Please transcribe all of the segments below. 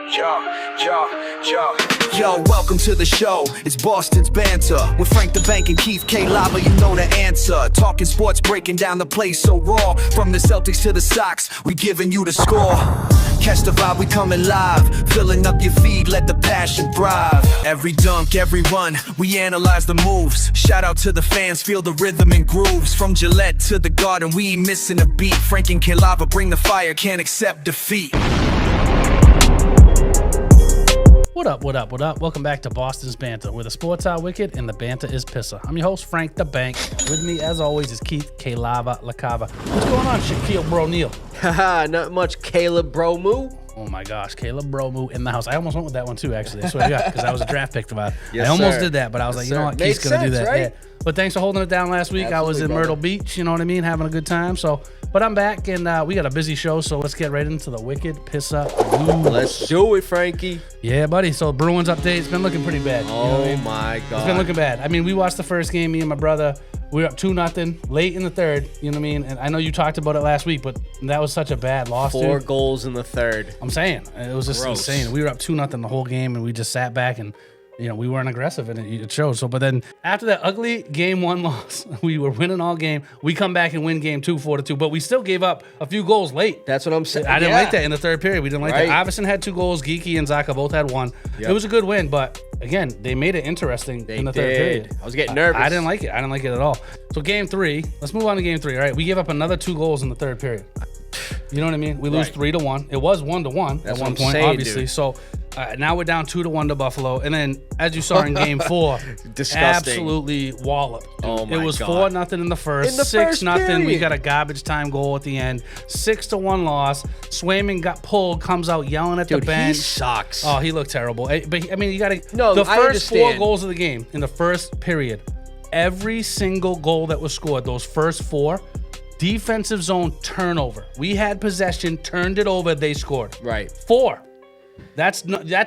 Yo, welcome to the show. It's Boston's Banter with Frank the Bank and Keith KLava. You know the answer. Talking sports, breaking down the play so raw. From the Celtics to the Sox, we giving you the score. Catch the vibe, we coming live. Filling up your feed, let the passion thrive. Every dunk, every run, we analyze the moves. Shout out to the fans, feel the rhythm and grooves. From Gillette to the Garden, we ain't missing a beat. Frank and KLava bring the fire, can't accept defeat. What up, what up, what up? Welcome back to Boston's Banter, where the sports are wicked and the banter is pissa. I'm your host, Frank the Bank. With me, as always, is Keith KLava, LaCava. What's going on, Shaquille Bro-Neal? Haha, not much Caleb Bro-Moo. Oh my gosh, Caleb Bro-Moo in the house. I almost went with that one too, actually. I swear to God, because I was a draft pick about it. Yes, I almost sir. did that, but I was Yes, like, you know what, sir. Keith's Made going to do sense, that. right? Yeah. But thanks for holding it down last week. I was in Absolutely, Myrtle brother. Beach, you know what I mean, having a good time. But I'm back, and we got a busy show, so let's get right into the Wicked Pissah news. Let's do it, Frankie. Yeah, buddy. So Bruins update. It's been looking pretty bad. You know what I Oh mean? my God. It's been looking bad. I mean, we watched the first game, me and my brother. We were up 2-0 late in the third. You know what I mean? And I know you talked about it last week, but that was such a bad loss. 4 dude. goals in the third. I'm saying it was just Gross. insane. We were up 2-0 the whole game, and we just sat back and. You know, we weren't aggressive, and it showed. So, but then after that ugly game 1 loss, we were winning all game. We come back and win game 2, 4-2. But we still gave up a few goals late. That's what I'm saying. I didn't like that in the third period. We didn't like Right. that. Iverson had 2 goals. Geeky and Zaka both had 1. Yep. It was a good win, but again, they made it interesting in the third did. period. I was getting nervous. I didn't like it. I didn't like it at all. So game 3, let's move on to game 3. All right, we gave up another 2 goals in the third period. You know what I mean? We lose Right. 3-1. It was 1-1 That's at what one I'm point, saying, obviously. dude. So now we're down 2-1 to Buffalo, and then as you saw in game 4, Disgusting. absolutely walloped. Dude. Oh, my It was God. 4-0 in the first, In the 6-0. first We period. got a garbage time goal at the end, 6-1 loss. Swayman got pulled, comes out yelling at Dude, the bench. he sucks. Oh, he looked terrible. But I mean, you got to. No, the I first 4 understand. goals of the game in the first period, every single goal that was scored, those first 4, defensive zone turnover. We had possession, turned it over, they scored. Right. 4. That's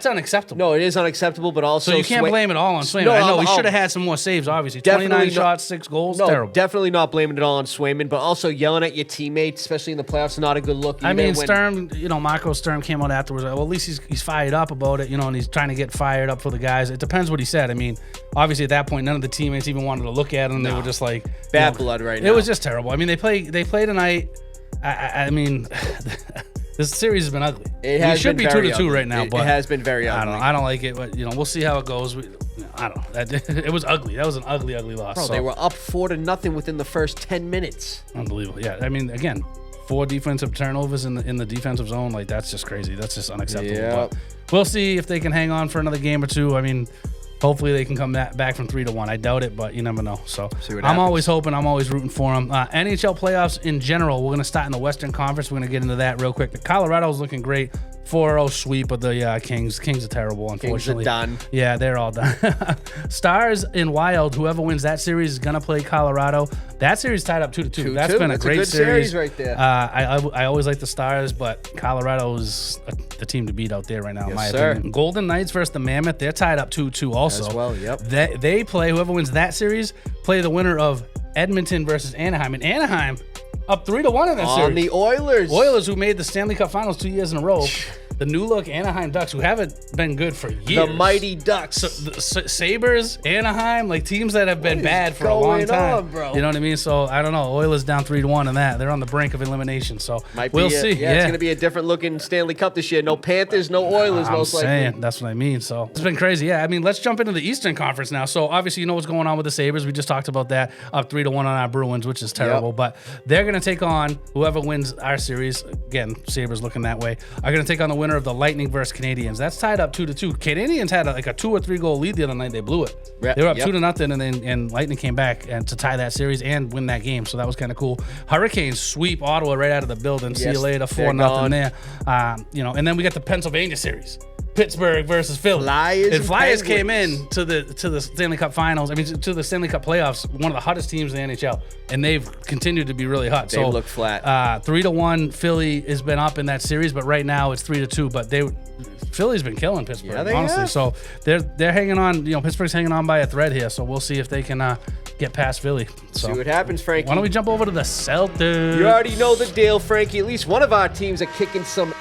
unacceptable. No, it is unacceptable, but also So you can't blame it all on Swayman. No, I know we I'm- should have had some more saves, obviously. Definitely 29 not- shots, 6 goals, No, terrible. definitely not blaming it all on Swayman, but also yelling at your teammates, especially in the playoffs, is not a good look. I either mean, when- Sturm, Marco Sturm came out afterwards. Well, at least he's fired up about it, and he's trying to get fired up for the guys. It depends what he said. I mean, obviously at that point, none of the teammates even wanted to look at him. They were just like Bad blood right now. It was just terrible. I mean, they play tonight. I mean, this series has been ugly. It has we should been be very 2-2 ugly. right now, It but has been very I ugly. don't know. I don't like it, but we'll see how it goes. I don't know. It was ugly. That was an ugly loss. Bro, So, they were up 4-0 within the first 10 minutes. unbelievable. Yeah, I mean, again, 4 defensive turnovers in the defensive zone. Like, that's just crazy. That's just unacceptable. Yep. But we'll see if they can hang on for another game or 2. I mean, hopefully they can come back from 3-1. I doubt it, but you never know. So See what I'm happens. always hoping. I'm always rooting for them. NHL playoffs in general. We're going to start in the Western Conference. We're going to get into that real quick. The Colorado's looking great. 4-0 sweep of the Kings. Kings are terrible, unfortunately. done. Yeah, they're all done. Stars and Wild, whoever wins that series is going to play Colorado. That series tied up 2-2. That's been a That's great good series right there. I always like the Stars, but Colorado is the team to beat out there right now, in Yes, my sir. opinion. Golden Knights versus the Mammoth. They're tied up 2-2 also. As well, yep. They play, whoever wins that series, play the winner of Edmonton versus Anaheim. And Anaheim up 3-1 in that On series. the Oilers. Oilers, who made the Stanley Cup Finals 2 years in a row. The new look Anaheim Ducks, who haven't been good for years. The Mighty Ducks. So, the Sabres, Anaheim, like teams that have been What is bad for a long going time. on, bro? You know what I mean? So I don't know. Oilers down 3-1 in that. They're on the brink of elimination. So Might be we'll see. Yeah, it's going to be a different looking Stanley Cup this year. No Panthers, no Oilers, I'm most likely. saying, that's what I mean. So it's been crazy. Yeah, I mean, let's jump into the Eastern Conference now. So obviously, you know what's going on with the Sabres. We just talked about that. Up 3-1 on our Bruins, which is terrible. Yep. But they're going to take on whoever wins our series. Again, Sabres looking that way. Are going to take on the winner of the Lightning versus Canadians. That's tied up 2-2. Canadians had a 2 or 3 goal lead the other night. They blew it. Yep. They were up Yep. 2-0, and Lightning came back and to tie that series and win that game. So that was kind of cool. Hurricanes sweep Ottawa right out of the building. See Yes, you later. they're 4-0 gone. there. And then we got the Pennsylvania series. Pittsburgh versus Philly. Flyers and Flyers came Penguins. in to the Stanley Cup Finals. I mean, to the Stanley Cup playoffs. One of the hottest teams in the NHL, and they've continued to be really hot. They look flat. 3-1. Philly has been up in that series, but right now it's 3-2. But Philly's been killing Pittsburgh, Yeah, they honestly. have. So they're hanging on. Pittsburgh's hanging on by a thread here. So we'll see if they can get past Philly. So See what happens, Frankie. why don't we jump over to the Celtics? You already know the deal, Frankie. At least one of our teams are kicking some.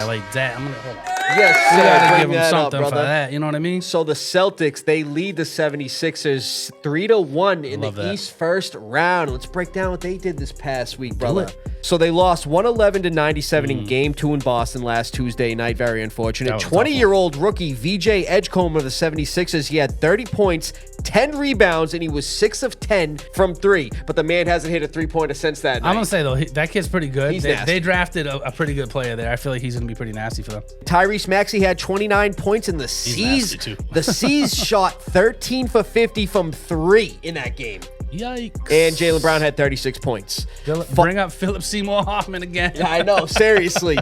I like that. I'm gonna hold on. Yes, We sir. gotta Bring give him that up, something for brother. that. You know what I mean? So the Celtics, they lead the 76ers 3-1 in Love the that. East first round. Let's break down what they did this past week, brother. So they lost 111-97 in Game 2 in Boston last Tuesday night. Very unfortunate. That was a tough one. 20-year-old rookie VJ Edgecombe of the 76ers, he had 30 points, 10 rebounds, and he was 6 of 10 from 3. But the man hasn't hit a three-pointer since that night. I'm gonna say though, that kid's pretty good. He's They nasty. drafted a pretty good player there. I feel like he's gonna be pretty nasty for them. Tyrese Maxey had 29 points, and the C's nasty, too. the C's shot 13 for 50 from 3 in that game. Yikes! And Jaylen Brown had 36 points. Bring up Philip Seymour Hoffman again. Yeah, I know, seriously.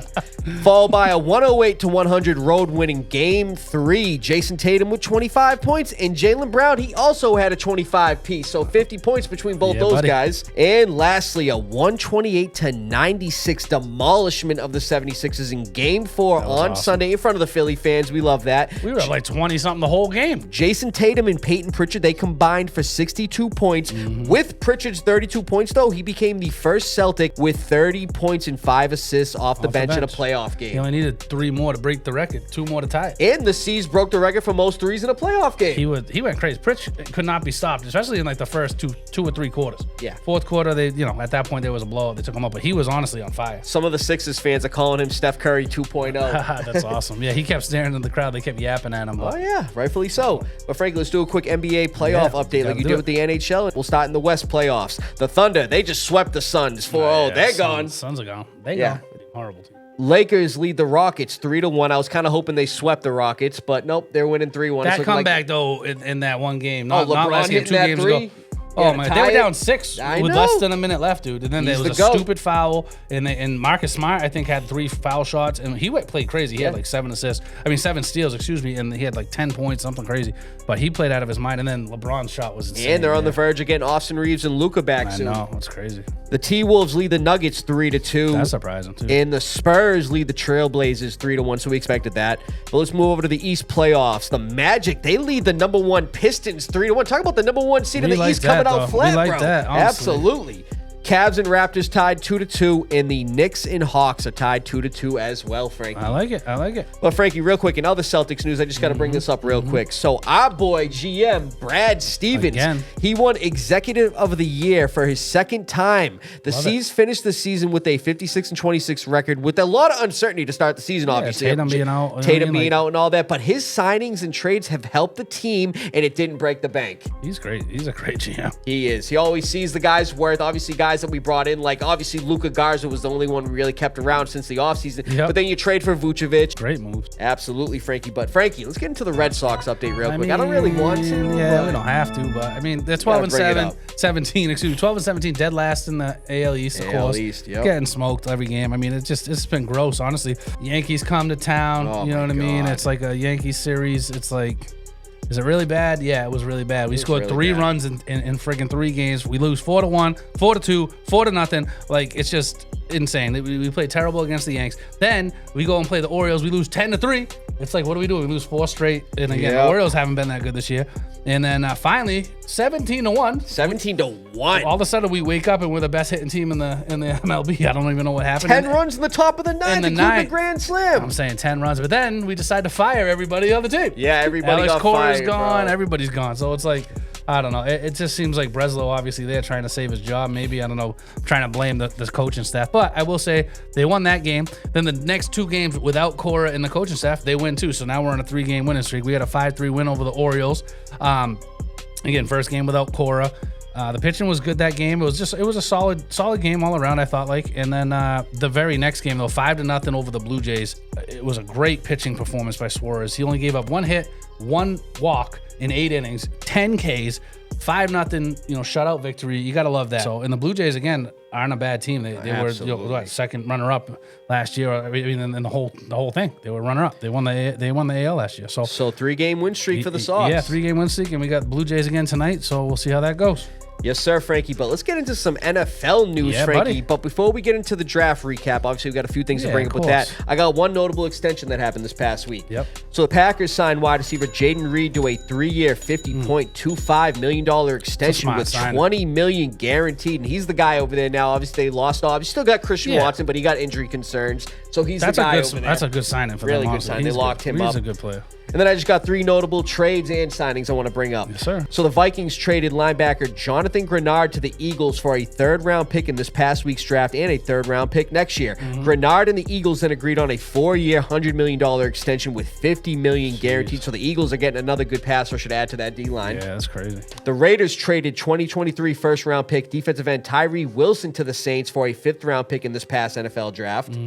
Followed by a 108-100 road winning Game 3. Jason Tatum with 25 points, and Jaylen Brown, he also had a 25 piece, so 50 points between both those buddy. guys. And lastly, a 128-96 demolishment of the 76ers in Game 4 on awesome. Sunday in front of the Philly fans. We love that. We were up like 20-something the whole game. Jason Tatum and Peyton Pritchard, they combined for 62 points. With Pritchard's 32 points, though, he became the first Celtic with 30 points and 5 assists off the bench in a playoff He game. only needed 3 more to break the record, 2 more to tie it. And the C's broke the record for most threes in a playoff game. He went crazy. Pritch could not be stopped, especially in like the first two or three quarters. Yeah. Fourth quarter, they at that point there was a blowout. They took him up, but he was honestly on fire. Some of the Sixers fans are calling him Steph Curry 2.0. That's awesome. Yeah, he kept staring at the crowd. They kept yapping at him. Oh, But yeah, rightfully so. But Frankie, let's do a quick NBA playoff Yeah, update like gotta you do did it. with the NHL. We'll start in the West playoffs. The Thunder, they just swept the Suns 4-0. They're gone. Suns are gone. They Yeah. gone. Horrible team. Lakers lead the Rockets 3-1. I was kind of hoping they swept the Rockets, but nope, they're winning 3-1. That It's looking comeback though in that one game, not LeBron last game, hitting 2 that games three? ago. Yeah, Oh man, tie they were it. down 6 I with know. less than a minute left, dude. And then there He's was a the GOAT. stupid foul, and Marcus Smart I think had 3 foul shots, and he played crazy. He had like 7 assists. I mean 7 steals, excuse me, and he had like 10 points, something crazy. But he played out of his mind, and then LeBron's shot was insane. And they're on the man. verge of getting Austin Reeves and Luka back I soon. know, it's crazy. The T-Wolves lead the Nuggets 3-2. That's surprising too. And the Spurs lead the Trailblazers 3-1, so we expected that. But let's move over to the East playoffs. The Magic, they lead the number 1 Pistons 3-1. Talk about the number 1 seed in We the like East coming that, out though. flat, We like bro. that, honestly. Absolutely. Cavs and Raptors tied 2-2, and the Knicks and Hawks are tied 2-2 as well, Frankie. I like it. I like it. Well, Frankie, real quick, in other Celtics news, I just got to bring this up real quick. So our boy GM Brad Stevens, Again. he won Executive of the Year for his second time. The C's finished the season with a 56-26 record with a lot of uncertainty to start the season, obviously. Tatum being out, you know what I Tatum mean? being Like- out and all that, but his signings and trades have helped the team, and it didn't break the bank. He's great. He's a great GM. He is. He always sees the guys' worth. Obviously, guys that we brought in, like obviously Luka Garza was the only one we really kept around since the offseason. Yep. But then you trade for Vucevic. Great moves. Absolutely, Frankie. But Frankie, let's get into the Red Sox update real quick. I don't really want to. Yeah, but we don't have to, but I mean, they're 12 and bring it 7, up. 17, excuse me, 12 and 17, dead last in the AL East, of AL course. East, yep. Getting smoked every game. I mean, it's been gross, honestly. Yankees come to town, Oh you know my what I mean? God. It's like a Yankees series. It's like, is it really bad? Yeah, it was really bad. We scored really 3 bad. runs in friggin' 3 games. We lose 4-1, 4-2, 4-0. Like, it's just insane. We played terrible against the Yanks. Then we go and play the Orioles. We lose 10-3. It's like, what do we do? We lose 4 straight. And again, Yep. the Orioles haven't been that good this year. And then finally, 17-1. 17-1. All of a sudden, we wake up and we're the best hitting team in the MLB. I don't even know what happened. 10 runs in the top of the 9 in the to keep ninth. a grand slam. I'm saying 10 runs, but then we decide to fire everybody on the team. Yeah, everybody Alex got Cora's fired, gone. bro. Everybody's gone. So it's like, I don't know. It just seems like Breslow, obviously, they're trying to save his job. Maybe, I don't know, trying to blame the coaching staff. But I will say they won that game. Then the next 2 games without Cora and the coaching staff, they win too. So now we're on a 3-game winning streak. We had a 5-3 win over the Orioles. Again, first game without Cora. The pitching was good that game. It was a solid game all around, I thought like. And then the very next game though, 5-0 over the Blue Jays. It was a great pitching performance by Suarez. He only gave up 1 hit, 1 walk in 8 innings, 10 Ks, 5-0, shutout victory. You gotta love that. So, and the Blue Jays again aren't a bad team. They were Absolutely. second runner up last year. I mean, in the whole thing, they were runner up. They won the AL last year. So 3-game win streak for the Sox. Yeah, 3-game win streak, and we got Blue Jays again tonight. So we'll see how that goes. Yes, sir, Frankie. But let's get into some NFL news, Yeah, Frankie. buddy. But before we get into the draft recap, obviously we've got a few things to Yeah, bring of up with that. course. I got one notable extension that happened this past week. Yep. So the Packers signed wide receiver Jaden Reed to a 3-year, $50.25 million extension smart with signing. $20 million guaranteed. And he's the guy over there now. Obviously, they lost off. He's still got Christian Yeah. Watson, but he got injury concerns. So he's That's the guy a over good. there. That's a good signing for Really them. good honestly. sign. They He's locked good. him up. He's a good player. And then I just got 3 notable trades and signings I want to bring up. Yes, sir. So the Vikings traded linebacker Jonathan Grenard to the Eagles for a 3rd-round pick in this past week's draft and a 3rd-round pick next year. Grenard and the Eagles then agreed on a 4-year, $100 million extension with $50 million guaranteed. So the Eagles are getting another good pass rusher to add to that D-line. Yeah, that's crazy. The Raiders traded 2023 first-round pick defensive end Tyree Wilson to the Saints for a 5th-round pick in this past NFL draft.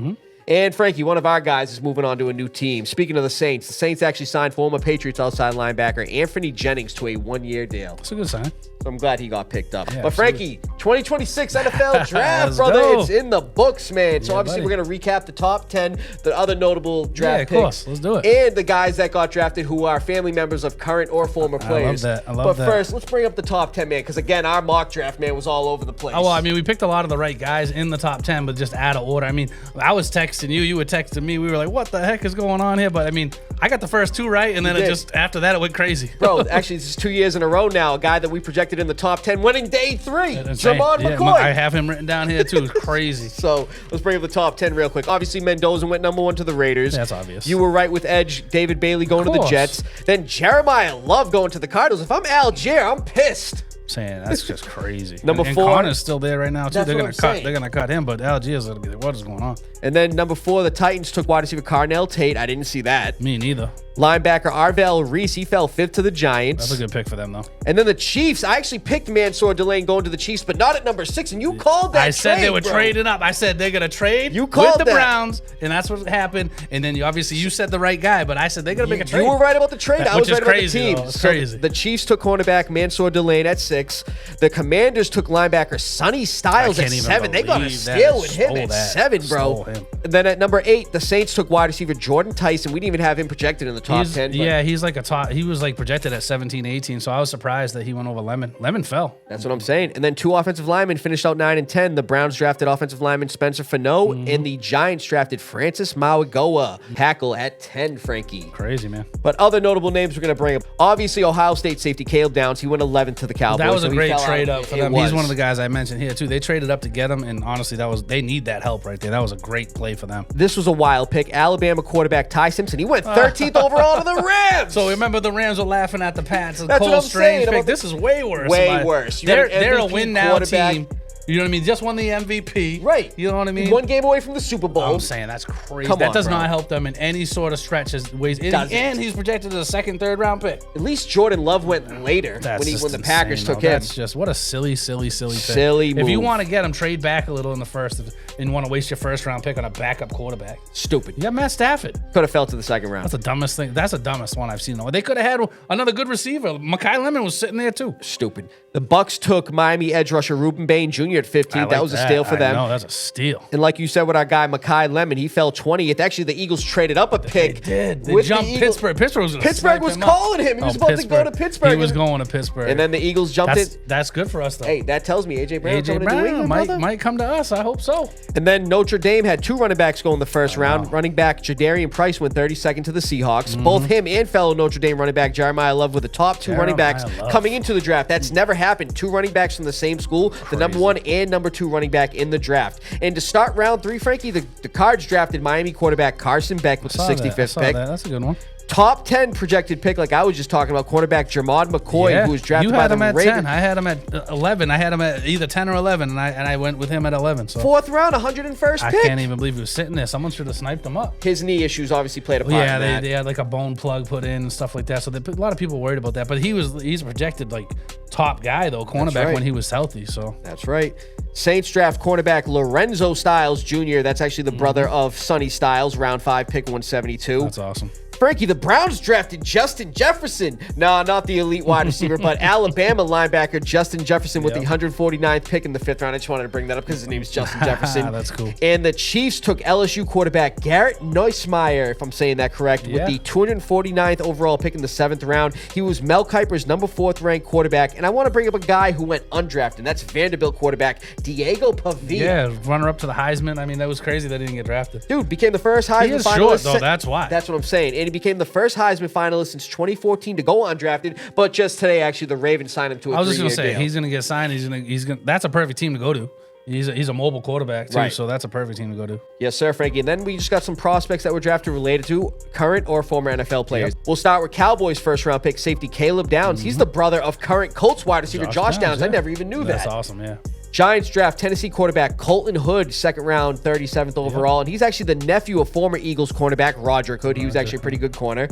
And Frankie, one of our guys, is moving on to a new team. Speaking of the Saints actually signed former Patriots outside linebacker Anthony Jennings to a 1-year deal. That's a good sign. So I'm glad he got picked up. Yeah, but Frankie, 2026 NFL draft, Let's brother, go. it's in the books, man. So Yeah, obviously buddy. we're going to recap the top 10, the other notable draft Yeah, of picks. course. Let's do it. And the guys that got drafted who are family members of current or former players. that. I love but that. first, let's bring up the top 10, man, because again, our mock draft, man, was all over the place. Oh, well, I mean, we picked a lot of the right guys in the top 10, but just out of order. I mean, I was texting you, you were texting me. We were like, what the heck is going on here? But I mean, I got the first 2 right, and then You it did. just, after that, it went crazy. Bro, actually, this is 2 years in a row now. A guy that we projected in the top 10 winning day 3, Insane. Jamon Yeah, McCoy. I have him written down here, too. It's crazy. So let's bring up the top 10 real quick. Obviously, Mendoza went number 1 to the Raiders. That's obvious. You were right with Edge, David Bailey going to the course. Jets. Then Jeremiah Love going to the Cardinals. If I'm Algier, I'm pissed. Saying that's just crazy. Number and 4. Connor's still there right now too. That's They're what gonna I'm cut. saying. They're gonna cut him, but Algiers, what is going on? And then number 4, the Titans took wide receiver Carnell Tate. I didn't see that. Me neither. Linebacker Arvell Reese, he fell 5th to the Giants. That's a good pick for them though. And then the Chiefs, I actually picked Mansour Delane going to the Chiefs, but not at number 6. And you called that I said trade, they were bro. trading up. I said they're gonna trade You called with the that. Browns, and that's what happened. And then you said the right guy, but I said they're gonna make a trade. You were right about the trade. I Which was is right crazy, about the though. team. It's So crazy. the Chiefs took cornerback Mansour Delane at 6. The Commanders took linebacker Sonny Styles I at can't even 7. They got a believe that. steal with him Stole at that. 7, bro. Stole him. And then at number 8, the Saints took wide receiver Jordan Tyson. We didn't even have him projected in the top 10. But Yeah, he's like a top. He was like projected at 17, 18. So I was surprised that he went over Lemon. Lemon fell. that's what I'm saying. And then 2 offensive linemen finished out 9 and 10. The Browns drafted offensive lineman Spencer Fano, and the Giants drafted Francis Mauigoa, tackle at 10, Frankie. Crazy, man. But other notable names we're going to bring up. Obviously, Ohio State safety Caleb Downs. He went 11th to the Cowboys. That was so a he great fell out. trade up for It them. was. He's one of the guys I mentioned here too. They traded up to get him, and honestly, they need that help right there. That was a great play for them. This was a wild pick. Alabama quarterback Ty Simpson. He went 13th overall to the Rams. So remember, the Rams were laughing at the Pats. That's what Cole I'm Strange saying pick. about This is way worse. Way worse. You They're had an a MVP win now quarterback. team. You know what I mean? Just won the MVP. Right. You know what I mean? 1 game away from the Super Bowl. I'm saying that's crazy. Come that on, does bro. not help them in any sort of stretch. Doesn't. And he's projected as a 2nd, 3rd round pick. At least Jordan Love went later That's when just the insane, Packers though. took him. That's just what a silly pick. Silly If you move. want to get him, trade back a little in the first, and want to waste your 1st round pick on a backup quarterback. Stupid. You got Matt Stafford. Could have fell to the 2nd round. That's the dumbest thing. That's the dumbest one I've seen. They could have had another good receiver. Mekhi Lemon was sitting there too. Stupid. The Bucks took Miami edge rusher Ruben Bain Jr. at 15. I like that was a steal for them. No, that's a steal. And like you said with our guy Mekhi Lemon, he fell 20th. Actually, the Eagles traded up a pick. They with the jumped Eagles. Pittsburgh. Pittsburgh was gonna Pittsburgh snipe was him up. calling him. He was about to go to Pittsburgh. He was going to Pittsburgh. And then the Eagles jumped it. That's good for us though. Hey, that tells me AJ Brown AJ coming to New Brown England, brother. might come to us. I hope so. And then Notre Dame had 2 running backs go in the first round. Running back Jadarian Price went 32nd to the Seahawks. Both him and fellow Notre Dame running back Jeremiah Love were the top 2 running backs Jeremiah Love. coming into the draft. That's never happened. 2 running backs from the same school, the number 1 and number 2 running back in the draft. And to start round 3, Frankie, the Cards drafted Miami quarterback Carson Beck with the 65th pick. That's a good one. Top 10 projected pick, like I was just talking about, cornerback Jermod McCoy, who was drafted you by had the him at Raiders. 10. I had him at 11. I had him at either 10 or 11, and I went with him at 11. So 4th round, 101st I pick. can't even believe he was sitting there. Someone should have sniped him up. His knee issues obviously played a part Yeah, in that. they had like a bone plug put in and stuff like that. So a lot of people worried about that. But he's a projected like top guy though, cornerback right. when he was healthy. So That's right. Saints draft cornerback Lorenzo Styles Jr. That's actually the brother of Sonny Styles, round 5, pick 172. that's awesome. Frankie, the Browns drafted Justin Jefferson. No, not the elite wide receiver, but Alabama linebacker Justin Jefferson with the 149th pick in the 5th round. I just wanted to bring that up because his name's Justin Jefferson. That's cool. And the Chiefs took LSU quarterback Garrett Neusmeyer, if I'm saying that correct, with the 249th overall pick in the 7th round. He was Mel Kiper's number 4th ranked quarterback. And I want to bring up a guy who went undrafted. That's Vanderbilt quarterback Diego Pavia. Yeah, runner up to the Heisman. I mean, that was crazy that he didn't get drafted. Dude, became the first Heisman He is finalist. short, though. That's why. That's what I'm saying. And he became the first Heisman finalist since 2014 to go undrafted. But just today, actually, the Ravens signed him to a 3-year deal. I was just gonna say he's gonna get signed. He's gonna. That's a perfect team to go to. He's a mobile quarterback too, so that's a perfect team to go to. Yes, sir, Frankie. And then we just got some prospects that were drafted related to current or former NFL players. We'll start with Cowboys first round pick safety Caleb Downs. He's the brother of current Colts wide receiver Josh Downs. I never even knew that. That's awesome. Yeah. Giants draft Tennessee quarterback Colton Hood, 2nd round, 37th overall. And he's actually the nephew of former Eagles cornerback Roderick Hood. He was actually a pretty good corner.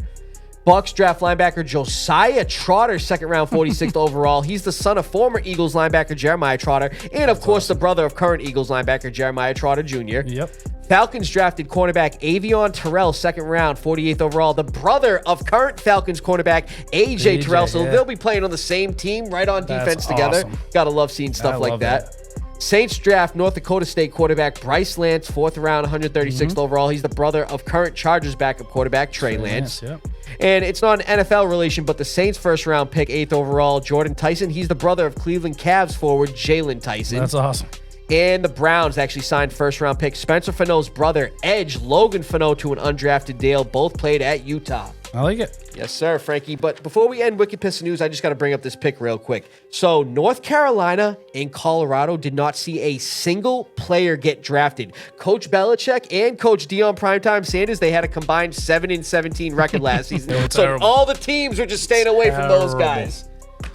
Bucks draft linebacker Josiah Trotter, 2nd round, 46th overall. He's the son of former Eagles linebacker Jeremiah Trotter, and of course the brother of current Eagles linebacker Jeremiah Trotter Jr. Yep. Falcons drafted cornerback Avion Terrell, 2nd round, 48th overall. The brother of current Falcons cornerback AJ Terrell. So they'll be playing on the same team, right on defense together. Awesome. Gotta love seeing stuff like that. Saints draft North Dakota State quarterback Bryce Lance, 4th round, 136th overall. He's the brother of current Chargers backup quarterback Trey Lance. And it's not an NFL relation, but the Saints' 1st round pick, 8th overall, Jordan Tyson. He's the brother of Cleveland Cavs forward Jalen Tyson. That's awesome. And the Browns actually signed 1st round pick Spencer Fano's brother, Edge Logan Fano, to an undrafted deal. Both played at Utah. I like it. Yes, sir, Frankie. But before we end Wicked Pissah News, I just got to bring up this pick real quick. So North Carolina and Colorado did not see a single player get drafted. Coach Belichick and Coach Deion Primetime Sanders, they had a combined 7-17 record last season. So terrible. all the teams were just staying away from those guys.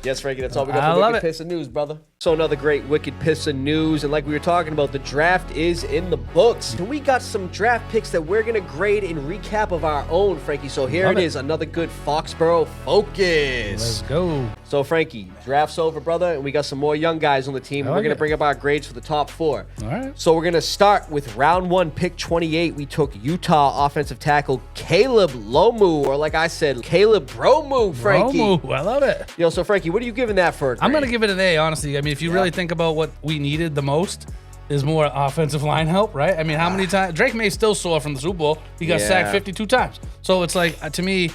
Yes, Frankie, that's all we got for Wicked Pissah News, brother. So another great Wicked Pissah News, and like we were talking about, the draft is in the books. And we got some draft picks that we're going to grade and recap of our own, Frankie. So here it is, another good Foxboro focus. Let's go. So, Frankie, draft's over, brother, and we got some more young guys on the team. And we're going to bring up our grades for the top 4. All right. So we're going to start with round 1, pick 28. We took Utah offensive tackle Caleb Lomu, or like I said, Caleb Bromu, Frankie. Bromu, I love it. Yo, so Frankie, what are you giving that for? I'm going to give it an A, honestly. I mean, if you really think about what we needed the most, is more offensive line help, right? I mean, how many times? Drake May's still sore from the Super Bowl. He got sacked 52 times. So it's like, to me,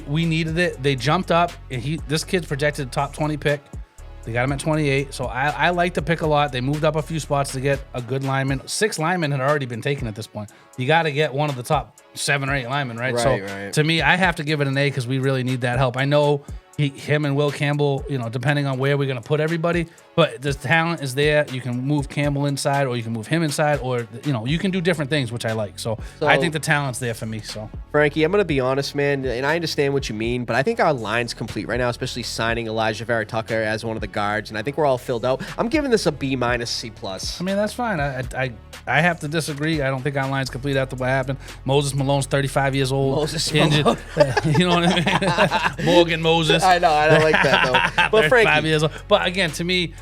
we needed it. They jumped up, and this kid's projected top 20 pick. They got him at 28. So I like the pick a lot. They moved up a few spots to get a good lineman. 6 linemen had already been taken at this point. You got to get one of the top 7 or 8 linemen, right? To me, I have to give it an A because we really need that help. I know him and Will Campbell, depending on where we're going to put everybody, but the talent is there. You can move Campbell inside, or you can move him inside, or, you can do different things, which I like. So I think the talent's there for me. So Frankie, I'm going to be honest, man, and I understand what you mean, but I think our line's complete right now, especially signing Elijah Vera Tucker as one of the guards, and I think we're all filled out. I'm giving this a B-, C+. I mean, that's fine. I have to disagree. I don't think our line's complete after what happened. Moses Malone's 35 years old. Moses injured. Malone. You know what I mean? Morgan Moses. I know. I don't like that, though. But 35 Frankie. years old. But again, to me,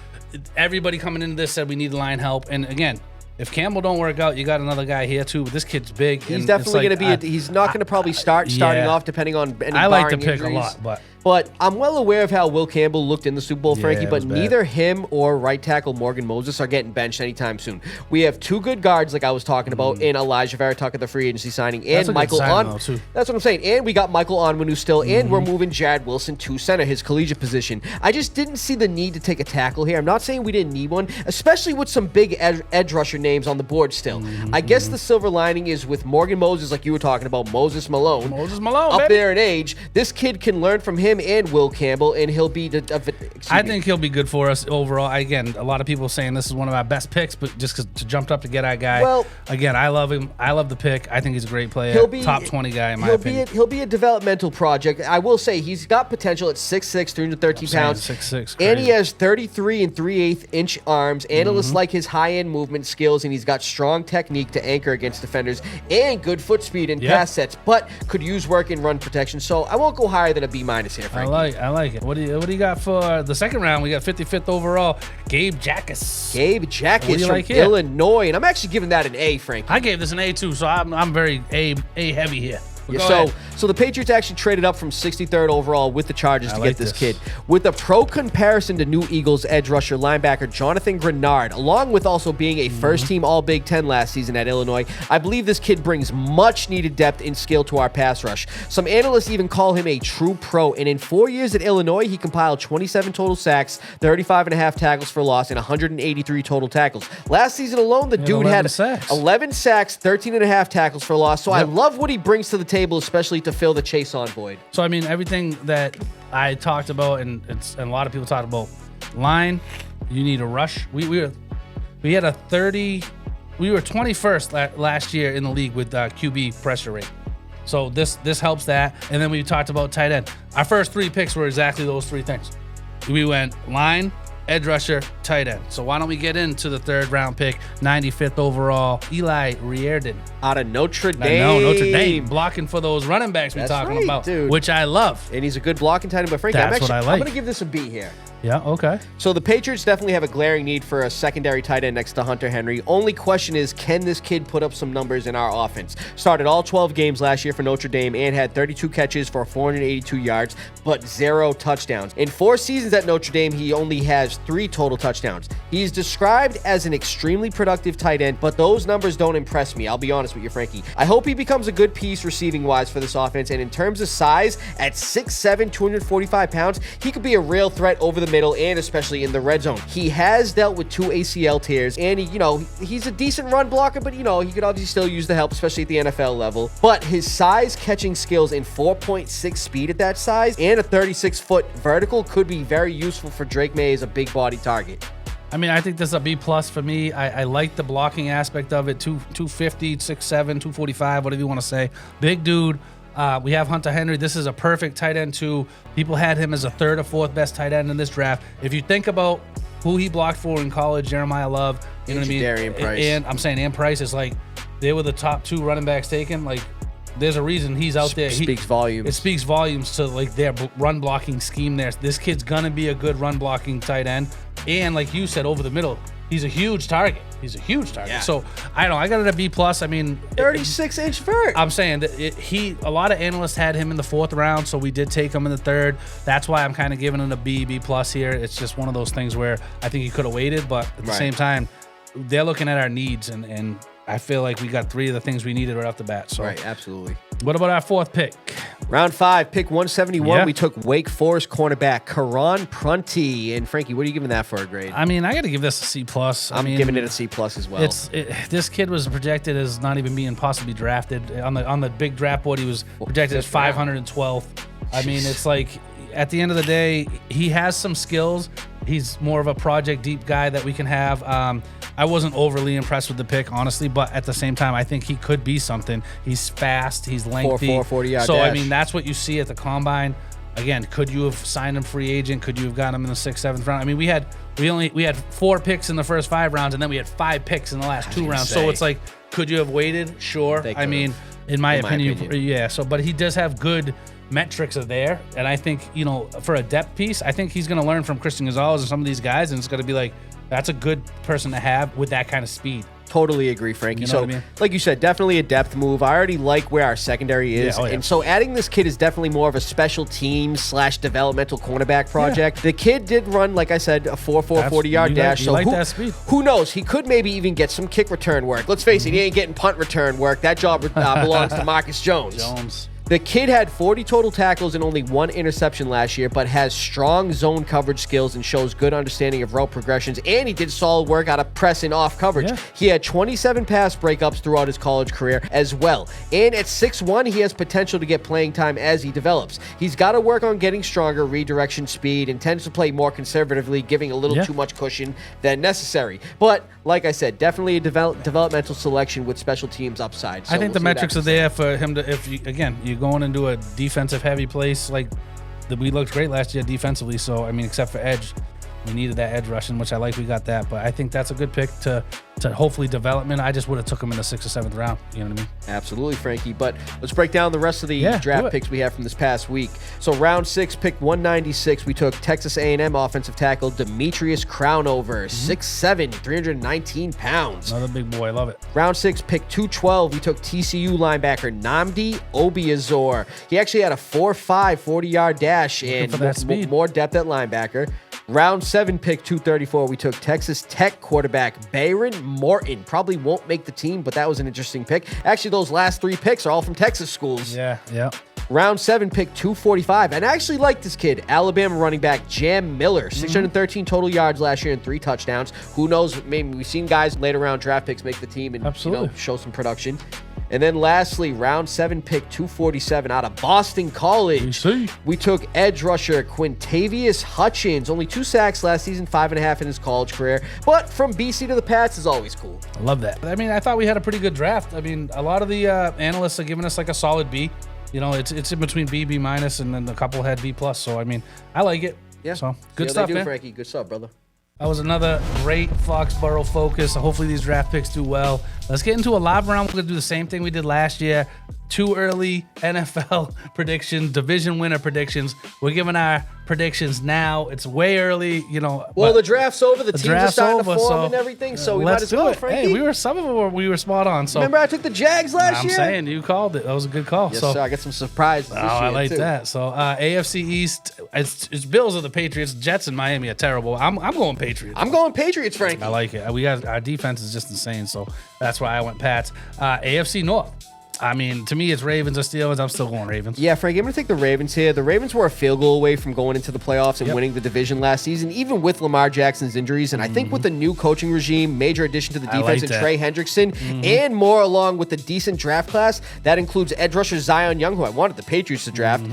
everybody coming into this said we need line help. And again, if Campbell don't work out, you got another guy here too. But this kid's big. He's definitely going to be. He's not going to probably starting off depending on any. I like the pick injuries. a lot, but I'm well aware of how Will Campbell looked in the Super Bowl, Frankie. But bad. neither him or right tackle Morgan Moses are getting benched anytime soon. We have 2 good guards, like I was talking about, in Elijah Vera Tucker, the free agency signing, and Michael Onwenu. That's what I'm saying. And we got Michael Onwenu still, and we're moving Jared Wilson to center, his collegiate position. I just didn't see the need to take a tackle here. I'm not saying we didn't need one, especially with some big edge rusher names on the board still. I guess the silver lining is with Morgan Moses, like you were talking about, Moses Malone up there in age. This kid can learn from him and Will Campbell, and he'll be I think he'll be good for us overall. Again, a lot of people saying this is one of our best picks, but just because jumped up to get our guy. Well, again, I love him. I love the pick. I think he's a great player. He'll be top 20 guy in my opinion. He'll be a developmental project. I will say he's got potential at 6'6", 313 pounds. 6'6", and he has 33 3/8 inch arms. Analysts like his high-end movement skills, and he's got strong technique to anchor against defenders and good foot speed in pass sets, but could use work in run protection. So I won't go higher than a B- here, Frankie. I like it. What do you got for the second round? We got 55th overall, Gabe Jackus. Gabe Jackus from Illinois, and I'm actually giving that an A, Frankie. I gave this an A too, so I'm very A heavy here. But Yeah, go ahead. so the Patriots actually traded up from 63rd overall with the Chargers to like get this this. kid. With a pro comparison to new Eagles edge rusher linebacker Jonathan Grenard, along with also being a first-team All-Big Ten last season at Illinois, I believe this kid brings much-needed depth and skill to our pass rush. Some analysts even call him a true pro, and in 4 years at Illinois, he compiled 27 total sacks, 35.5 tackles for loss, and 183 total tackles. Last season alone, the dude 11 had sacks. 11 sacks, 13.5 tackles for loss, so I love what he brings to the table, especially to fill the chase on void. So I mean, everything that I talked about, and a lot of people talked about, line. You need a rush. We had a 30. We were 21st last year in the league with QB pressure rate. So this helps that. And then we talked about tight end. Our first 3 picks were exactly those 3 things. We went line, edge rusher, tight end. So why don't we get into the 3rd round pick, 95th overall, Eli Riordan. Out of Notre Dame. I know, Notre Dame, blocking for those running backs we're That's talking right, about, dude. which I love. And he's a good blocking tight end, but Frank, That's what I like. I'm going to give this a B here. Yeah, okay. So the Patriots definitely have a glaring need for a secondary tight end next to Hunter Henry. Only question is, can this kid put up some numbers in our offense? Started all 12 games last year for Notre Dame and had 32 catches for 482 yards, but 0 touchdowns. In 4 seasons at Notre Dame, he only has 3 total touchdowns. He's described as an extremely productive tight end, but those numbers don't impress me. I'll be honest with you, Frankie. I hope he becomes a good piece receiving-wise for this offense, and in terms of size, at 6'7", 245 pounds, he could be a real threat over the middle and especially in the red zone. He has dealt with 2 ACL tears, and he's a decent run blocker, but he could obviously still use the help, especially at the NFL level. But his size, catching skills, and 4.6 speed at that size, and a 36-foot vertical could be very useful for Drake May as a big body target. I mean, I think this is a B+ for me. I like the blocking aspect of it. 250, 6'7", 245, whatever you want to say. Big dude. We have Hunter Henry. This is a perfect tight end too. People had him as a 3rd or 4th best tight end in this draft. If you think about who he blocked for in college, Jeremiah Love, you know what I mean? Darian Price. And I'm saying, and Price is like, they were the top 2 running backs taken. Like, there's a reason he's out there. Speaks volumes. It speaks volumes to like their run blocking scheme there. This kid's gonna be a good run blocking tight end. And like you said, over the middle, he's a huge target. Yeah. So I don't know. I got it a B+. I mean, 36-inch vert. I'm saying that a lot of analysts had him in the 4th round, so we did take him in the 3rd. That's why I'm kind of giving it a B+ here. It's just one of those things where I think he could have waited, but at the same time, they're looking at our needs, and I feel like we got 3 of the things we needed right off the bat. So Right, absolutely. what about our 4th pick? Round 5, pick 171. Yeah. We took Wake Forest cornerback Karan Prunty. And Frankie, what are you giving that for a grade? I mean, I got to give this a C+. I'm giving it a C+ as well. This kid was projected as not even being possibly drafted on the big draft board. He was projected as 512th. I mean, it's like at the end of the day, he has some skills. He's more of a project deep guy that we can have. I wasn't overly impressed with the pick, honestly, but at the same time, I think he could be something. He's fast, he's lengthy. 4.4, 40-yard So, dash. I mean, that's what you see at the combine. Again, could you have signed him free agent? Could you have gotten him in the 6th, 7th round? I mean, we had 4 picks in the first 5 rounds, and then we had 5 picks in the last 2 rounds. So it's like, could you have waited? Sure. I mean, in my opinion, yeah. So, but he does have good metrics are there, and I think for a depth piece, I think he's going to learn from Christian Gonzalez and some of these guys, and it's going to be like, that's a good person to have with that kind of speed. Totally agree, Frankie. You know So, what I mean? like you said, definitely a depth move. I already like where our secondary is. Yeah, oh, yeah. And so adding this kid is definitely more of a special teams / developmental cornerback project. The kid did run, like I said, a 4.4 40-yard dash. You like that speed. Who knows? He could maybe even get some kick return work. Let's face it, he ain't getting punt return work. That job belongs to Marcus Jones. The kid had 40 total tackles and only 1 interception last year, but has strong zone coverage skills and shows good understanding of route progressions, and he did solid work out of press and off coverage. Yeah. He had 27 pass breakups throughout his college career as well. And at 6'1", he has potential to get playing time as he develops. He's got to work on getting stronger redirection speed and tends to play more conservatively, giving a little too much cushion than necessary. But like I said, definitely a developmental selection with special teams upside. So I think the metrics are there for him to, if you going into a defensive heavy place, like we looked great last year defensively. So, I mean, except for edge, We needed that edge rushing, which I like. We got that, but I think that's a good pick to hopefully development. I just would have took him in the 6th or 7th round. You know what I mean? Absolutely, Frankie. But let's break down the rest of the Yeah, draft picks we have from this past week. So round 6, pick 196, we took Texas A&M offensive tackle Demetrius Crownover, 6'7", 319 pounds. Another big boy. Love it. Round 6, pick 212, we took TCU linebacker Nnamdi Obiazor. He actually had a 4.5 40-yard dash and for that speed. more depth at linebacker. Round 7, pick 234, we took Texas Tech quarterback Baron Morton. Probably won't make the team, but that was an interesting pick. Actually, those last 3 picks are all from Texas schools. Yeah. Round 7, pick 245, and I actually like this kid, Alabama running back Jam Miller, 613 total yards last year and 3 touchdowns. Who knows? Maybe we've seen guys later round draft picks make the team and show some production. And then lastly, round 7, pick 247 out of Boston College. We took edge rusher Quintavious Hutchins. Only 2 sacks last season, 5.5 in his college career. But from BC to the Pats is always cool. I love that. I mean, I thought we had a pretty good draft. I mean, a lot of the analysts are giving us like a solid B. You know, it's in between B, B minus, and then a couple had B plus. So I mean, I like it. Yeah. So good See stuff, how they do, man. Frankie. Good stuff, brother. That was another great Foxboro focus. Hopefully these draft picks do well. Let's get into a live round. We're going to do the same thing we did last year. 2 early NFL predictions, division winner predictions. We're giving our predictions now. It's way early, you know. Well, the draft's over. The teams are starting to form so and everything, so we let's might as do well, it. Frankie. Hey, some of them we were spot on. So remember I took the Jags last year? I'm saying, you called it. That was a good call. Yes, so, sir. I got some surprises this year, I like too. that. So AFC East, it's Bills or the Patriots. Jets and Miami are terrible. I'm going Patriots. I'm going Patriots, Frankie. I like it. We got our defense is just insane, so that's why I went Pats. AFC North. I mean, to me, it's Ravens or Steelers. I'm still going Ravens. Yeah, Frank, I'm going to take the Ravens here. The Ravens were a field goal away from going into the playoffs and winning the division last season, even with Lamar Jackson's injuries. And I think with the new coaching regime, major addition to the defense, and Trey Hendrickson, and more along with the decent draft class, that includes edge rusher Zion Young, who I wanted the Patriots to draft.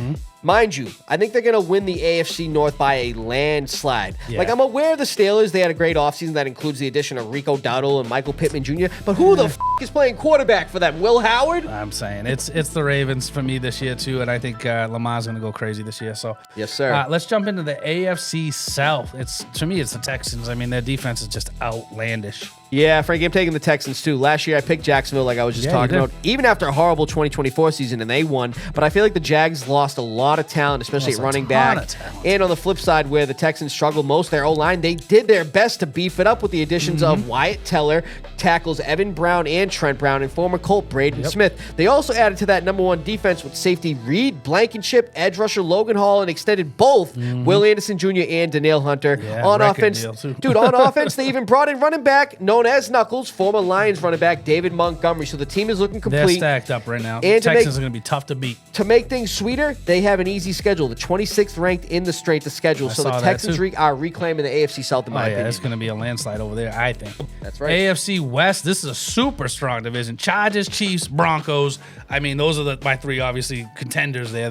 Mind you, I think they're going to win the AFC North by a landslide. Yeah. Like, I'm aware of the Steelers. They had a great offseason that includes the addition of Rico Dowdle and Michael Pittman Jr., but who the is playing quarterback for them? Will Howard? I'm saying it's the Ravens for me this year, too, and I think Lamar's going to go crazy this year. So yes, sir. Let's jump into the AFC South. To me, it's the Texans. I mean, their defense is just outlandish. Yeah, Frankie, I'm taking the Texans too. Last year, I picked Jacksonville like I was just talking about, even after a horrible 2024 season, and they won. But I feel like the Jags lost a lot of talent, especially at running back. And on the flip side, where the Texans struggled most, their O-line, they did their best to beef it up with the additions of Wyatt Teller, tackles Evan Brown and Trent Brown, and former Colt Braden Smith. They also added to that number 1 defense with safety Reed Blankenship, edge rusher Logan Hall, and extended both Will Anderson Jr. and Danielle Hunter. On offense, on offense, they even brought in running back known as Knuckles, former Lions running back David Montgomery. So the team is looking complete. They're stacked up right now. And Texans are going to be tough to beat. To make things sweeter, they have an easy schedule. The 26th ranked in the strength of schedule. So the Texans are reclaiming the AFC South, in my opinion. It's going to be a landslide over there, I think. That's right. AFC West, this is a super strong division. Chargers, Chiefs, Broncos. I mean, those are my 3, obviously, contenders there.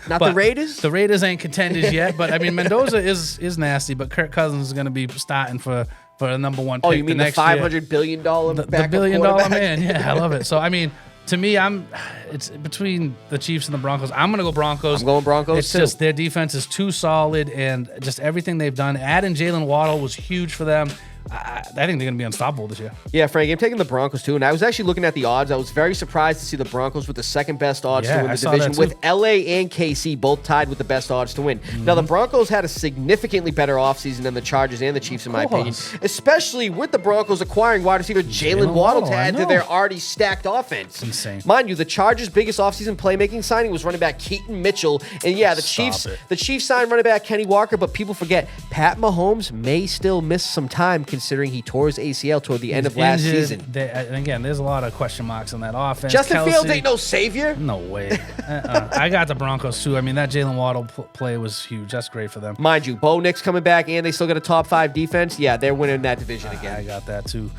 Not the Raiders? The Raiders ain't contenders yet, but I mean, Mendoza is nasty, but Kirk Cousins is going to be starting for a number 1 pick. Oh, you mean the $500 billion the $1 billion man? Yeah, I love it. So I mean, to me, it's between the Chiefs and the Broncos. I'm going to go Broncos. I'm going Broncos It's too. just their defense is too solid, and just everything they've done. Adding Jalen Waddle was huge for them. I think they're going to be unstoppable this year. Yeah, Frank, I'm taking the Broncos too. And I was actually looking at the odds. I was very surprised to see the Broncos with the second best odds to win the division, with LA and KC both tied with the best odds to win. Now, the Broncos had a significantly better offseason than the Chargers and the Chiefs, in my opinion, especially with the Broncos acquiring wide receiver Jalen Waddle to add to their already stacked offense. Insane. Mind you, the Chargers' biggest offseason playmaking signing was running back Keaton Mitchell. And yeah, the Chiefs signed running back Kenny Walker, but people forget Pat Mahomes may still miss some time considering he tore his ACL toward the end of last season. Again, there's a lot of question marks on that offense. Justin Fields ain't no savior. No way. I got the Broncos too. I mean, that Jalen Waddle play was huge. That's great for them. Mind you, Bo Nix coming back and they still got a top 5 defense. Yeah, they're winning that division again. I got that too.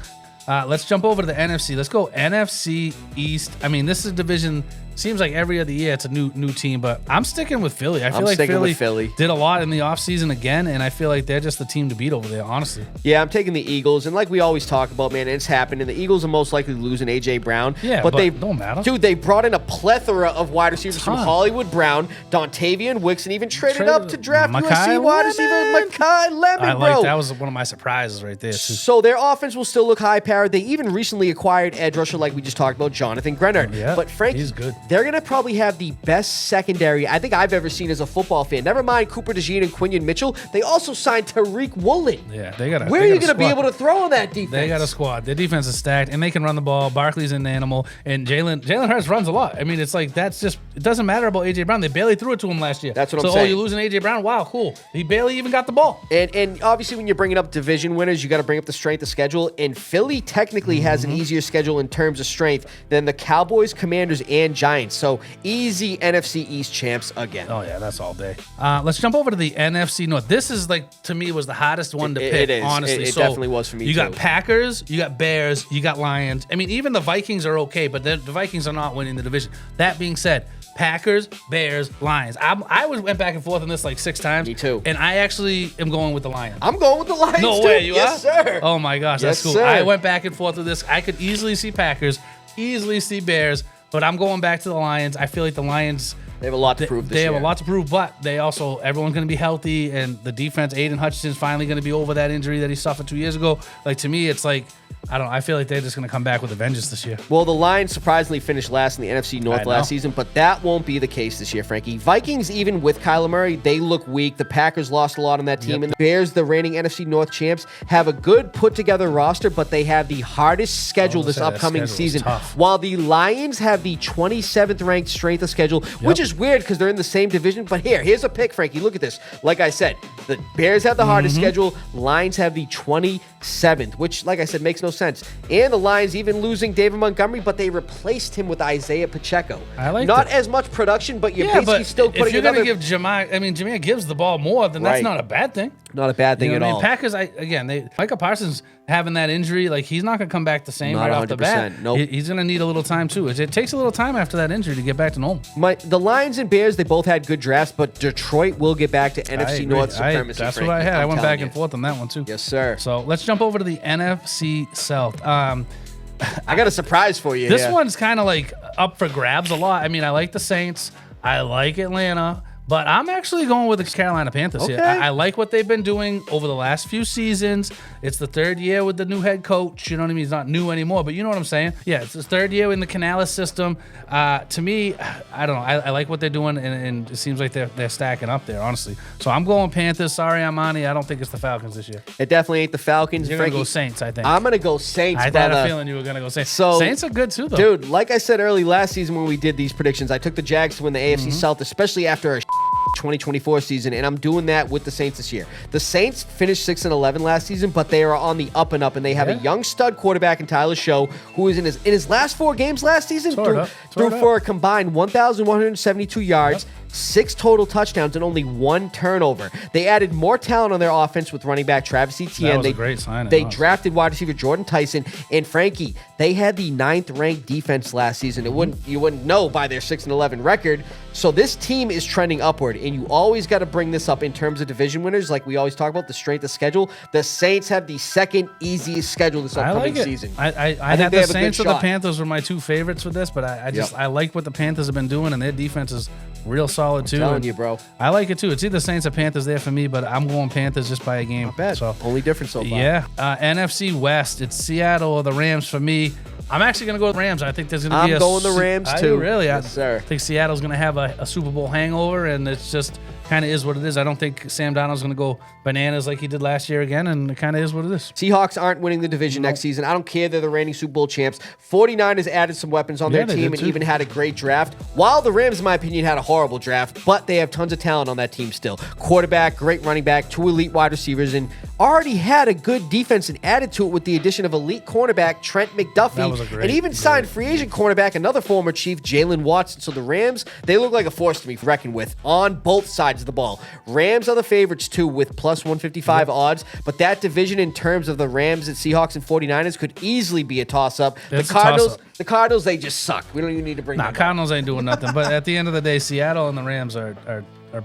Let's jump over to the NFC. Let's go NFC East. I mean, this is a division seems like every other year it's a new team, but I'm sticking with Philly. I feel like sticking with Philly. did a lot in the offseason again, and I feel like they're just the team to beat over there, honestly. Yeah, I'm taking the Eagles, and like we always talk about, man, it's happening. The Eagles are most likely losing A.J. Brown. Yeah, but they don't matter. Dude, they brought in a plethora of wide receivers from Hollywood Brown, Dontavian Wicks, and even traded up to draft USC wide receiver Mekhi Lemon, bro. That was one of my surprises right there, too. So their offense will still look high-powered. They even recently acquired edge rusher, like we just talked about, Jonathan Grenard. Yeah, but Frank, he's good. They're going to probably have the best secondary I think I've ever seen as a football fan. Never mind Cooper DeJean and Quinion Mitchell. They also signed Tariq Woolen. Yeah, they got. Where are you going to be able to throw on that defense? They got a squad. Their defense is stacked, and they can run the ball. Barkley's an animal, and Jalen Hurts runs a lot. I mean, it's like that's just it doesn't matter about A.J. Brown. They barely threw it to him last year. That's what I'm saying. So you're losing A.J. Brown? Wow, cool. He barely even got the ball. And obviously, when you're bringing up division winners, you got to bring up the strength of schedule. And Philly technically has an easier schedule in terms of strength than the Cowboys, Commanders, and Giants. So easy NFC East champs again. Oh yeah, that's all day. Let's jump over to the NFC North. This is like to me was the hottest one to pick. It is. Honestly, It definitely was for me. You got Packers, you got Bears, you got Lions. I mean, even the Vikings are okay, but the Vikings are not winning the division. That being said, Packers, Bears, Lions. I went back and forth on this like 6 times. Me too. And I actually am going with the Lions. I'm going with the Lions. No too. way, you yes, are? sir. Oh my gosh, that's Yes, cool. sir. I went back and forth with this. I could easily see Packers, easily see Bears, but I'm going back to the Lions. I feel like the Lions. They have a lot to prove this year. They have a lot to prove, but everyone's going to be healthy, and the defense, Aiden Hutchinson's finally going to be over that injury that he suffered 2 years ago. Like, to me, it's like, I feel like they're just going to come back with a vengeance this year. Well, the Lions surprisingly finished last in the NFC North last season, but that won't be the case this year, Frankie. Vikings, even with Kyler Murray, they look weak. The Packers lost a lot on that team, and the Bears, the reigning NFC North champs, have a good put-together roster, but they have the hardest schedule this upcoming season. While the Lions have the 27th ranked strength of schedule, which is weird because they're in the same division. But here's a pick, Frankie. Look at this. Like I said, the Bears have the hardest schedule. Lions have the 27th, which, like I said, makes no sense. And the Lions even losing David Montgomery, but they replaced him with Isaiah Pacheco. I like Not that. as much production, but you're basically still putting if you're going to give Jameer Gibbs the ball more, then that's not a bad thing. Not a bad thing at all. Packers, Micah Parsons having that injury, like he's not going to come back the same right off the bat. Nope. He's going to need a little time too. It takes a little time after that injury to get back to normal. The Lions and Bears, they both had good drafts, but Detroit will get back to NFC North supremacy. That's what I had. I went back and forth on that one too. Yes, sir. So let's jump over to the NFC South. I got a surprise for you. This one's kind of like up for grabs a lot. I mean, I like the Saints. I like Atlanta. But I'm actually going with the Carolina Panthers here. I like what they've been doing over the last few seasons. It's the 3rd year with the new head coach. You know what I mean? He's not new anymore, but you know what I'm saying? Yeah, it's his 3rd year in the Canales system. To me, I don't know. I like what they're doing, and it seems like they're stacking up there, honestly. So I'm going Panthers. Sorry, Armani. I don't think it's the Falcons this year. It definitely ain't the Falcons. You're going to go Saints, I think. I'm going to go Saints, I had a feeling you were going to go Saints. So, Saints are good, too, though. Dude, like I said early last season when we did these predictions, I took the Jags to win the AFC South, especially after a 2024 season, and I'm doing that with the Saints this year. The Saints finished 6-11 last season, but they are on the up and up, and they have a young stud quarterback in Tyler Show, who is in his last 4 games last season threw for a combined 1,172 yards. 6 total touchdowns and only 1 turnover. They added more talent on their offense with running back Travis Etienne. That was a great signing. They drafted wide receiver Jordan Tyson, and Frankie, they had the 9th ranked defense last season. You wouldn't know by their 6-11 record. So this team is trending upward, and you always got to bring this up in terms of division winners, like we always talk about the strength of schedule. The Saints have the 2nd easiest schedule this upcoming season. I had the Saints or the Panthers were my 2 favorites for this, but I like what the Panthers have been doing, and their defense is real solid too. I'm telling you, bro. I like it too. It's either Saints or Panthers there for me, but I'm going Panthers just by a game. Not bad. So only difference so far. Yeah. NFC West. It's Seattle or the Rams for me. I'm actually going to go with Rams. I think there's going to be I'm going the Rams too. Really? Yes, sir. I think Seattle's going to have a Super Bowl hangover, and it's just kind of is what it is. I don't think Sam Darnold's going to go bananas like he did last year again, and it kind of is what it is. Seahawks aren't winning the division next season. I don't care. They're the reigning Super Bowl champs. 49ers added some weapons on their team and even had a great draft, while the Rams, in my opinion, had a horrible draft, but they have tons of talent on that team still. Quarterback, great running back, 2 elite wide receivers, and already had a good defense and added to it with the addition of elite cornerback Trent McDuffie. That was a great- and even signed free agent cornerback, another former Chief, Jalen Watson. So the Rams, they look like a force to be reckoned with on both sides of the ball. Rams are the favorites too with plus 155 odds, but that division in terms of the Rams and Seahawks and 49ers could easily be a toss-up. It's The a Cardinals, toss-up. the Cardinals, they just suck. We don't even need to bring them up. Cardinals ain't doing nothing. But at the end of the day, Seattle and the Rams are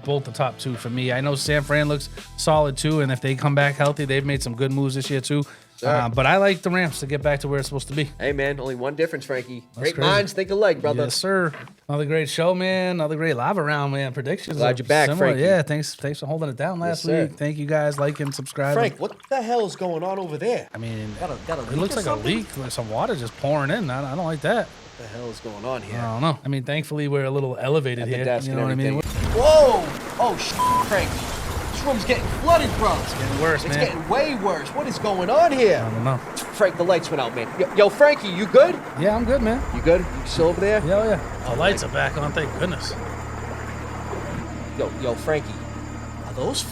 both the top two for me. I know San Fran looks solid too, and if they come back healthy, they've made some good moves this year too. But I like the Rams to get back to where it's supposed to be. Hey, man, only one difference, Frankie. Great crazy. minds think alike, brother. Yes, sir. Another great show, man. Another great live round, man. Predictions. Glad you're back, similar. Frankie. Yeah, thanks for holding it down last sir. week. Thank you guys. Like and subscribe. Frank, what the hell is going on over there? I mean, Got a it looks or like something? a leak. Like some water just pouring in. I don't like that. What the hell is going on here? I don't know. I mean, thankfully, we're a little elevated At the here. desk You and know what I mean? everything. Whoa! Oh, Frank. This room's getting flooded, bro. It's getting worse, man. It's getting way worse. What is going on here? I don't know. Frank, the lights went out, man. Yo, Frankie, you good? Yeah, I'm good, man. You good? You still over there? Yeah. The lights are back on. Thank goodness. Yo, Frankie. Are those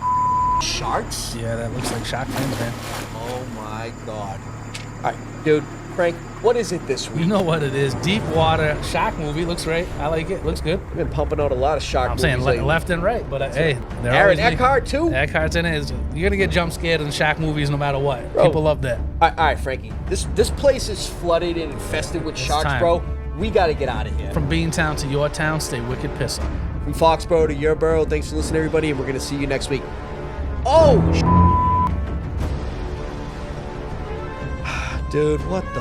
sharks? Yeah, that looks like shark fins, man. Oh, my God. All right, dude. Frank, what is it this week? You know what it is. Deep water shark movie. Looks right. I like it. Looks good. We've been pumping out a lot of shark I'm movies saying lately. left and right, but hey, they're Aaron always Eckhart, too? Eckhart's in it. You're gonna get jump scared in shark movies no matter what. Bro. People love that. All right, Frankie. This place is flooded and infested with sharks, time. bro. We got to get out of here. From Beantown to your town, stay Wicked Pissah. From Foxboro to your borough, thanks for listening, everybody, and we're going to see you next week. Oh, dude, what the